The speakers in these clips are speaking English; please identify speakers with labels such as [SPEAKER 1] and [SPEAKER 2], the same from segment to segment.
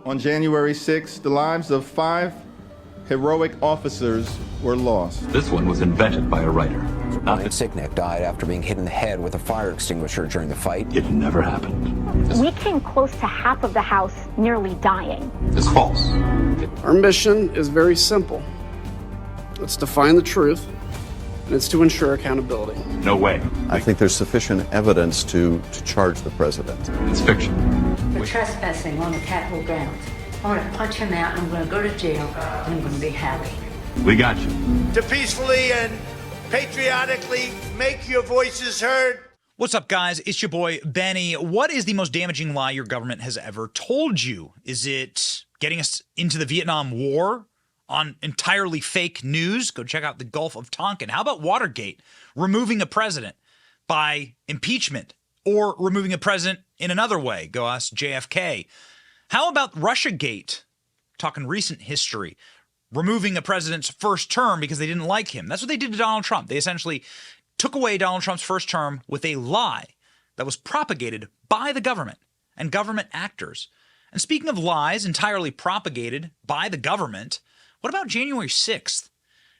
[SPEAKER 1] On January 6th, the lives of 5 heroic officers were lost.
[SPEAKER 2] This one was invented by a writer.
[SPEAKER 3] Ryan Sicknick died after being hit in the head with a fire extinguisher during the fight.
[SPEAKER 2] It never happened.
[SPEAKER 4] We came close to half of the house nearly dying.
[SPEAKER 2] It's false.
[SPEAKER 5] Our mission is very simple. It's to find the truth, and it's to ensure accountability.
[SPEAKER 2] No way.
[SPEAKER 6] I think there's sufficient evidence to charge the president.
[SPEAKER 2] It's fiction.
[SPEAKER 7] For trespassing on the Capitol grounds. I'm going to punch him out, and I'm going to go to jail, and I'm going to be happy.
[SPEAKER 2] We got you.
[SPEAKER 8] To peacefully and patriotically make your voices heard.
[SPEAKER 9] What's up, guys? It's your boy, Benny. What is the most damaging lie your government has ever told you? Is it getting us into the Vietnam War on entirely fake news? Go check out the Gulf of Tonkin. How about Watergate? Removing a president by impeachment, or removing a president in another way. Go ask JFK. How about Russiagate? Talking recent history. Removing a president's first term because they didn't like him. That's what they did to Donald Trump. They essentially took away Donald Trump's first term with a lie that was propagated by the government and government actors. And speaking of lies entirely propagated by the government, what about January 6th?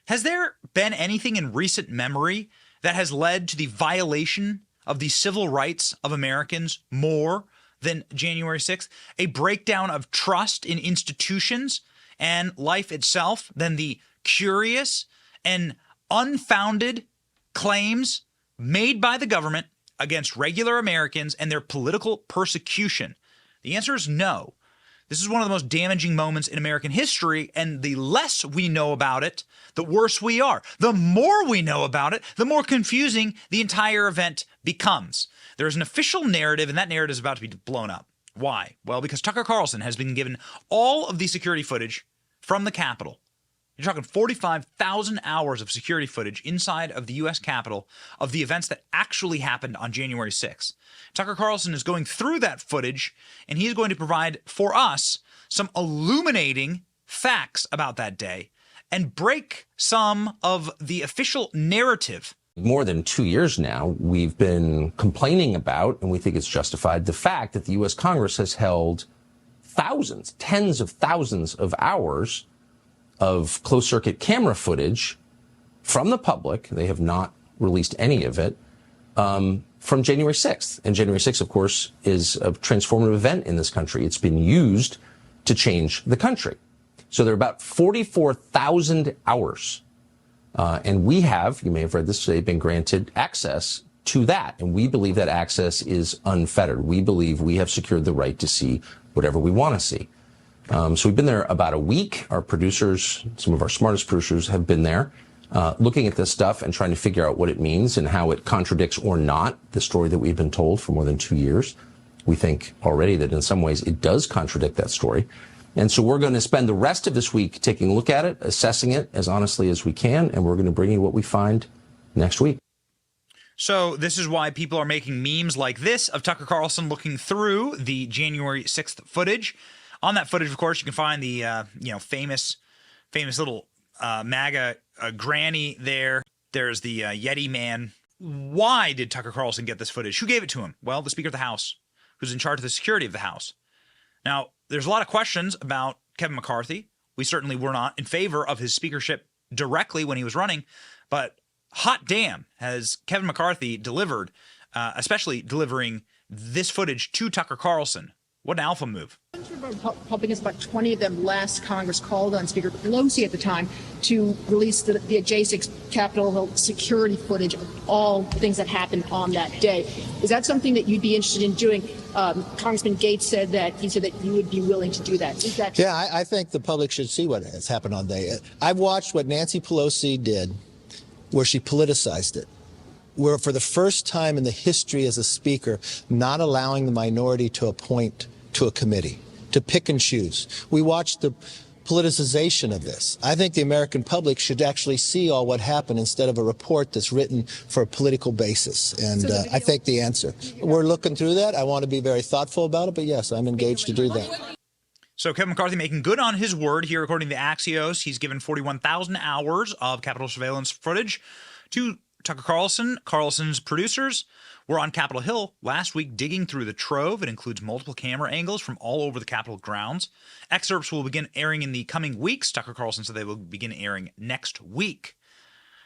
[SPEAKER 9] Has there been anything in recent memory that has led to the violation of the civil rights of Americans more than January 6th? A breakdown of trust in institutions and life itself than the curious and unfounded claims made by the government against regular Americans and their political persecution? The answer is no. This is one of the most damaging moments in American history, and the less we know about it, the worse we are. The more we know about it, the more confusing the entire event becomes. There is an official narrative, and that narrative is about to be blown up. Why? Well, because Tucker Carlson has been given all of the security footage from the Capitol. You're talking 45,000 hours of security footage inside of the U.S. Capitol of the events that actually happened on January 6th. Tucker Carlson is going through that footage, and he's going to provide for us some illuminating facts about that day and break some of the official narrative.
[SPEAKER 10] More than 2 years now, we've been complaining about, and we think it's justified, the fact that the U.S. Congress has held thousands, tens of thousands of hours of closed-circuit camera footage from the public. They have not released any of it from January 6th. And January 6th, of course, is a transformative event in this country. It's been used to change the country. So there are about 44,000 hours. And we have, you may have read this today, been granted access to that. And we believe that access is unfettered. We believe we have secured the right to see whatever we want to see. So we've been there about a week. Our producers, some of our smartest producers, have been there looking at this stuff and trying to figure out what it means and how it contradicts or not the story that we've been told for more than 2 years. We think already that in some ways it does contradict that story. And so we're going to spend the rest of this week taking a look at it, assessing it as honestly as we can, and we're going to bring you what we find next week.
[SPEAKER 9] So this is why people are making memes like this of Tucker Carlson looking through the January 6th footage. On that footage, of course, you can find the famous little MAGA granny there. There's the Yeti man. Why did Tucker Carlson get this footage? Who gave it to him? Well, the Speaker of the House, who's in charge of the security of the House. Now, there's a lot of questions about Kevin McCarthy. We certainly were not in favor of his speakership directly when he was running, but hot damn has Kevin McCarthy delivered, especially delivering this footage to Tucker Carlson. What an alpha move.
[SPEAKER 11] Republicans, about 20 of them last Congress, called on Speaker Pelosi at the time to release the adjacent Capitol Hill security footage of all things that happened on that day. Is that something that you'd be interested in doing? Congressman Gates said that you would be willing to do that. Is that
[SPEAKER 12] Yeah, I think the public should see what has happened on the day. I've watched what Nancy Pelosi did, where she politicized it. Where for the first time in the history as a speaker, not allowing the minority to appoint to a committee, to pick and choose. We watched the politicization of this. I think the American public should actually see all what happened instead of a report that's written for a political basis. And I think the answer. We're looking through that. I want to be very thoughtful about it, but yes, I'm engaged to do that.
[SPEAKER 9] So Kevin McCarthy making good on his word here, according to Axios. He's given 41,000 hours of Capitol surveillance footage to Tucker Carlson, Carlson's producers, were on Capitol Hill last week digging through the trove. It includes multiple camera angles from all over the Capitol grounds. Excerpts will begin airing in the coming weeks. Tucker Carlson said they will begin airing next week.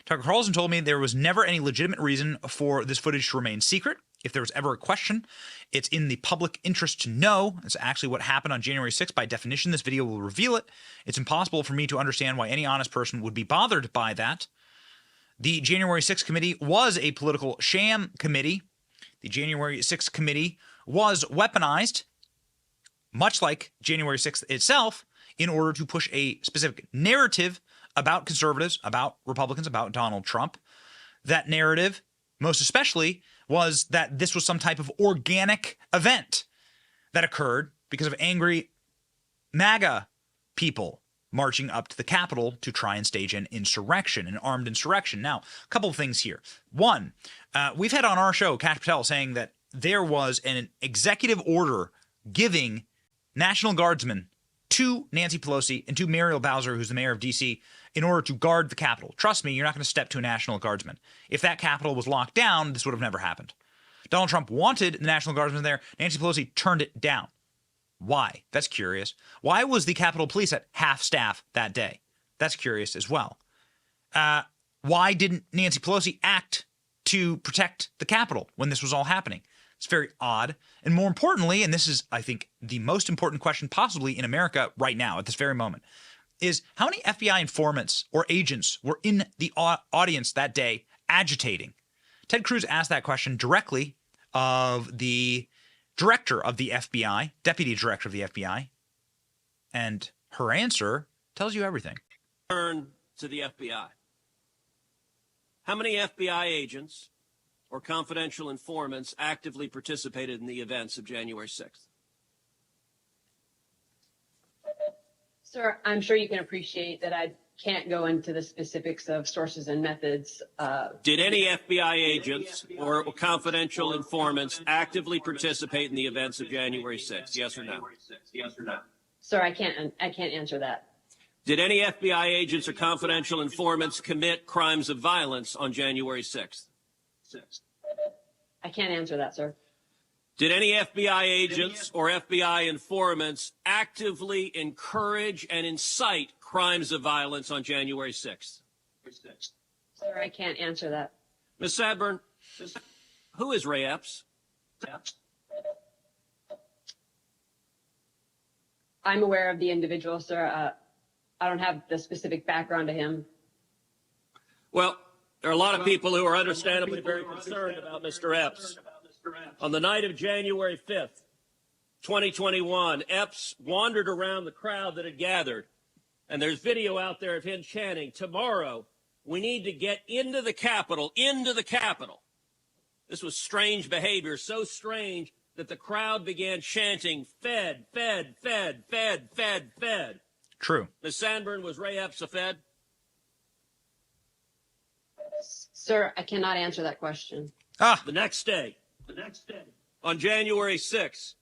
[SPEAKER 9] Tucker Carlson told me there was never any legitimate reason for this footage to remain secret. If there was ever a question, it's in the public interest to know. It's actually what happened on January 6th. By definition, this video will reveal it. It's impossible for me to understand why any honest person would be bothered by that. The January 6th committee was a political sham committee. The January 6th committee was weaponized, much like January 6th itself, in order to push a specific narrative about conservatives, about Republicans, about Donald Trump. That narrative, most especially, was that this was some type of organic event that occurred because of angry MAGA people marching up to the Capitol to try and stage an insurrection, an armed insurrection. Now, a couple of things here. One, we've had on our show Kash Patel saying that there was an executive order giving National Guardsmen to Nancy Pelosi and to Muriel Bowser, who's the mayor of D.C., in order to guard the Capitol. Trust me, you're not going to step to a National Guardsman. If that Capitol was locked down, this would have never happened. Donald Trump wanted the National Guardsmen there. Nancy Pelosi turned it down. Why? That's curious. Why was the Capitol Police at half staff that day? That's curious as well. Why didn't Nancy Pelosi act to protect the Capitol when this was all happening? It's very odd. And more importantly, and this is, I think, the most important question possibly in America right now at this very moment, is how many FBI informants or agents were in the audience that day agitating? Ted Cruz asked that question directly of the director of the FBI, deputy director of the FBI, and her answer tells you everything.
[SPEAKER 13] Turn to the FBI. How many FBI agents or confidential informants actively participated in the events of January 6th?
[SPEAKER 14] Sir, I'm sure you can appreciate that I can't go into the specifics of sources and methods.
[SPEAKER 13] Did any FBI agents or confidential informants actively participate in the events of January 6th? Yes or no?
[SPEAKER 14] Sir, I can't answer that.
[SPEAKER 13] Did any FBI agents or confidential informants commit crimes of violence on January 6th?
[SPEAKER 14] I can't answer that, sir.
[SPEAKER 13] Did any FBI agents or FBI informants actively encourage and incite crimes of violence on January 6th?
[SPEAKER 14] Sir, I can't answer that.
[SPEAKER 13] Ms. Sadburn, who is Ray Epps?
[SPEAKER 14] I'm aware of the individual, sir. I don't have the specific background to him.
[SPEAKER 13] Well, there are a lot of people who are understandably very concerned about Mr. Epps. On the night of January 5th, 2021, Epps wandered around the crowd that had gathered, and there's video out there of him chanting, "Tomorrow, we need to get into the Capitol, into the Capitol." This was strange behavior, so strange that the crowd began chanting, "Fed, Fed, Fed, Fed, Fed, Fed."
[SPEAKER 9] True.
[SPEAKER 13] Ms. Sandburn, was Ray Epps a Fed?
[SPEAKER 14] Sir, I cannot answer that question.
[SPEAKER 13] The next day, on January 6th,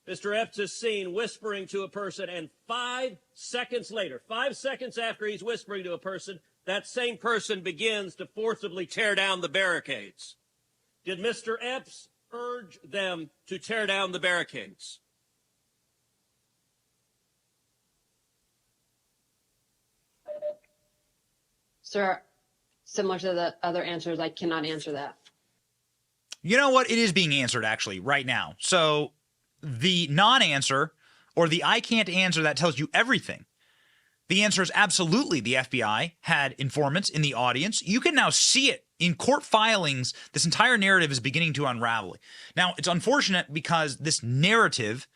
[SPEAKER 13] Mr. Epps is seen whispering to a person, and 5 seconds later, 5 seconds after he's whispering to a person, that same person begins to forcibly tear down the barricades. Did Mr. Epps urge them to tear down the barricades?
[SPEAKER 14] Sir, similar to the other answers, I cannot answer that.
[SPEAKER 9] You know what? It is being answered actually right now. So the non-answer or the I can't answer that tells you everything. The answer is absolutely the FBI had informants in the audience. You can now see it in court filings. This entire narrative is beginning to unravel. Now, it's unfortunate because this narrative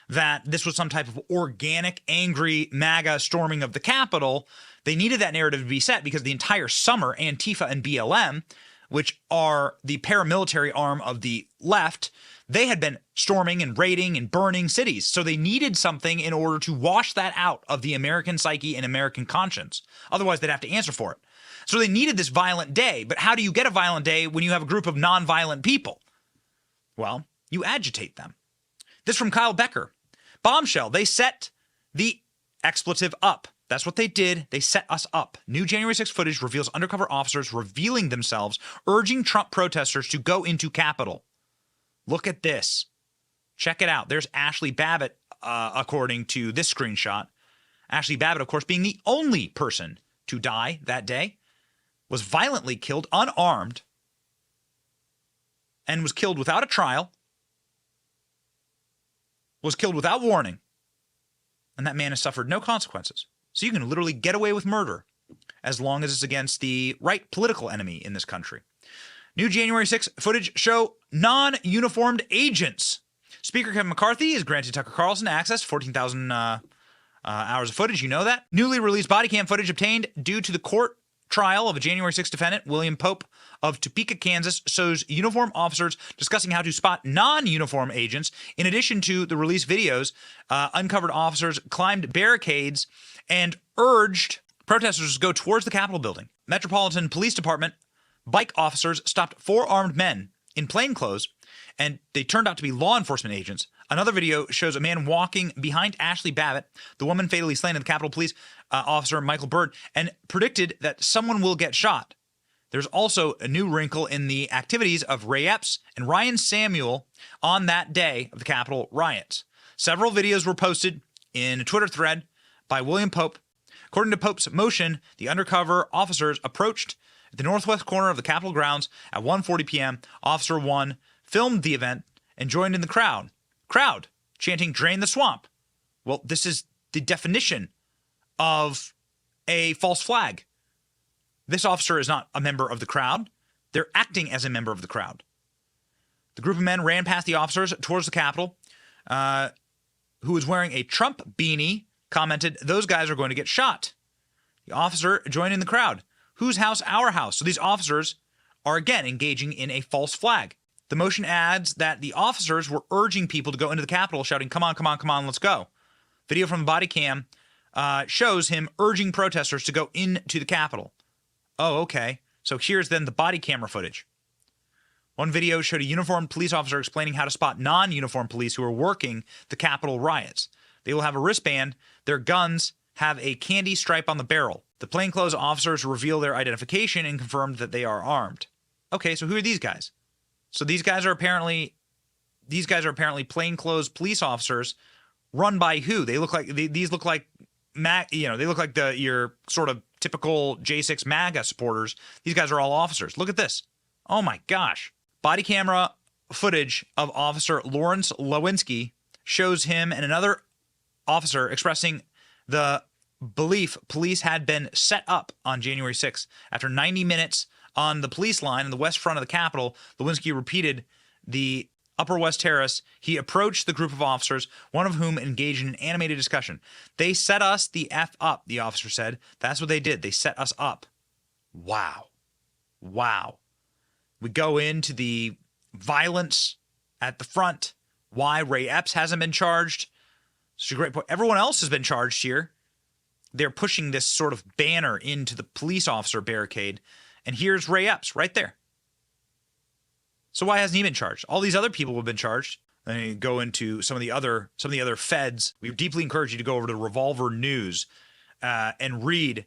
[SPEAKER 9] that this was some type of organic, angry MAGA storming of the Capitol, they needed that narrative to be set because the entire summer, Antifa and BLM, which are the paramilitary arm of the left, they had been storming and raiding and burning cities. So they needed something in order to wash that out of the American psyche and American conscience. Otherwise, they'd have to answer for it. So they needed this violent day. But how do you get a violent day when you have a group of non-violent people? Well, you agitate them. This from Kyle Becker. Bombshell. They set the expletive up. That's what they did. They set us up. New January 6th footage reveals undercover officers revealing themselves, urging Trump protesters to go into Capitol. Look at this. Check it out. There's Ashley Babbitt, according to this screenshot. Ashley Babbitt, of course, being the only person to die that day, was violently killed unarmed and was killed without a trial, was killed without warning, and that man has suffered no consequences. So you can literally get away with murder as long as it's against the right political enemy in this country. New January 6th footage show non-uniformed agents. Speaker Kevin McCarthy has granted Tucker Carlson access to 14,000 hours of footage. You know that. Newly released body cam footage obtained due to the court trial of a January 6th defendant, William Pope of Topeka, Kansas, shows uniform officers discussing how to spot non-uniform agents. In addition to the released videos, uncovered officers climbed barricades and urged protesters to go towards the Capitol building. Metropolitan Police Department bike officers stopped 4 armed men in plainclothes, and they turned out to be law enforcement agents. Another video shows a man walking behind Ashley Babbitt, the woman fatally slain in the Capitol Police officer Michael Byrd, and predicted that someone will get shot. There's also a new wrinkle in the activities of Ray Epps and Ryan Samuel on that day of the Capitol riots. Several videos were posted in a Twitter thread by William Pope. According to Pope's motion, the undercover officers approached at the northwest corner of the Capitol grounds at 1:40 p.m. Officer 1 filmed the event and joined in the crowd chanting, "Drain the swamp." Well, this is the definition of a false flag. This officer is not a member of the crowd. They're acting as a member of the crowd. The group of men ran past the officers towards the Capitol. Who was wearing a Trump beanie commented, "Those guys are going to get shot." The officer joined in the crowd. "Whose house? Our house." So these officers are again engaging in a false flag. The motion adds that the officers were urging people to go into the Capitol, shouting, "Come on, come on, come on, let's go." Video from the body cam shows him urging protesters to go into the Capitol. Oh, okay. So here's then the body camera footage. One video showed a uniformed police officer explaining how to spot non-uniformed police who are working the Capitol riots. They will have a wristband. Their guns have a candy stripe on the barrel. The plainclothes officers reveal their identification and confirmed that they are armed. Okay, so who are these guys? So these guys are apparently plainclothes police officers run by who? They look like these look like they look like your sort of typical J6 MAGA supporters. These guys are all officers. Look at this. Oh my gosh. Body camera footage of Officer Lawrence Lewinsky shows him and another officer expressing the belief police had been set up on January 6th. After 90 minutes on the police line in the west front of the Capitol, Lewinsky repeated the Upper West Terrace. He approached the group of officers, one of whom engaged in an animated discussion. "They set us the F up," the officer said. That's what they did. They set us up. Wow. Wow. We go into the violence at the front, why Ray Epps hasn't been charged. It's a great point. Everyone else has been charged here. They're pushing this sort of banner into the police officer barricade. And here's Ray Epps right there. So why hasn't he been charged? All these other people have been charged. Then you go into some of the other feds. We deeply encourage you to go over to Revolver News and read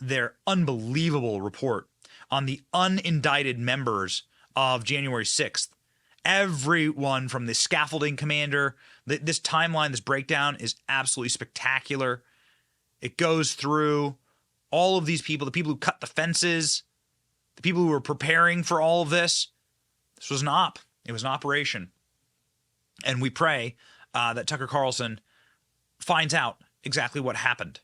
[SPEAKER 9] their unbelievable report on the unindicted members of January 6th. Everyone from the scaffolding commander, this timeline, this breakdown is absolutely spectacular. It goes through all of these people, the people who cut the fences, the people who were preparing for all of this. This was an op. It was an operation. And we pray that Tucker Carlson finds out exactly what happened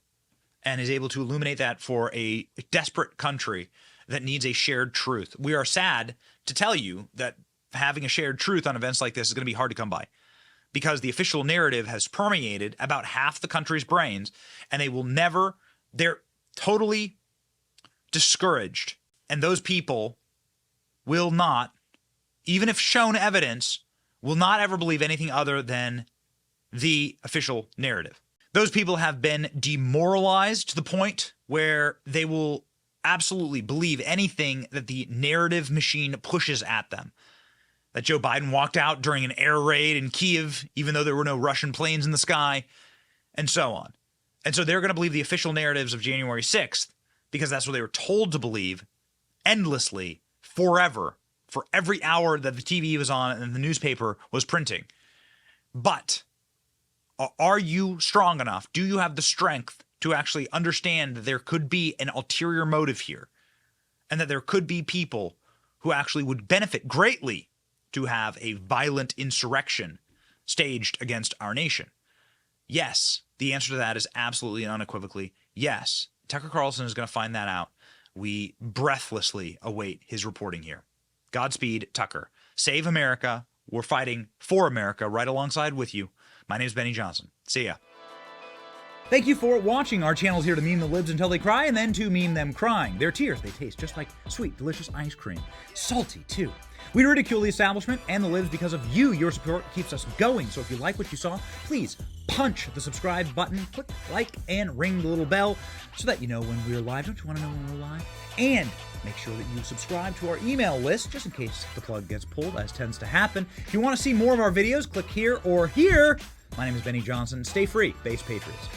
[SPEAKER 9] and is able to illuminate that for a desperate country that needs a shared truth. We are sad to tell you that having a shared truth on events like this is going to be hard to come by, because the official narrative has permeated about half the country's brains, and they're totally discouraged. And those people will not, even if shown evidence, will not ever believe anything other than the official narrative. Those people have been demoralized to the point where they will absolutely believe anything that the narrative machine pushes at them. That Joe Biden walked out during an air raid in Kyiv, even though there were no Russian planes in the sky, and so on. And so they're going to believe the official narratives of January 6th because that's what they were told to believe endlessly, forever, for every hour that the TV was on and the newspaper was printing. But are you strong enough? Do you have the strength to actually understand that there could be an ulterior motive here and that there could be people who actually would benefit greatly to have a violent insurrection staged against our nation? Yes, the answer to that is absolutely and unequivocally yes. Tucker Carlson is going to find that out. We breathlessly await his reporting here. Godspeed, Tucker. Save America. We're fighting for America right alongside with you. My name is Benny Johnson. See ya. Thank you for watching. Our channel is here to meme the libs until they cry and then to meme them crying. Their tears, they taste just like sweet, delicious ice cream. Salty, too. We ridicule the establishment and the libs because of you. Your support keeps us going. So if you like what you saw, please punch the subscribe button, click like, and ring the little bell so that you know when we're live. Don't you want to know when we're live? And make sure that you subscribe to our email list just in case the plug gets pulled, as tends to happen. If you want to see more of our videos, click here or here. My name is Benny Johnson. Stay free, Base Patriots.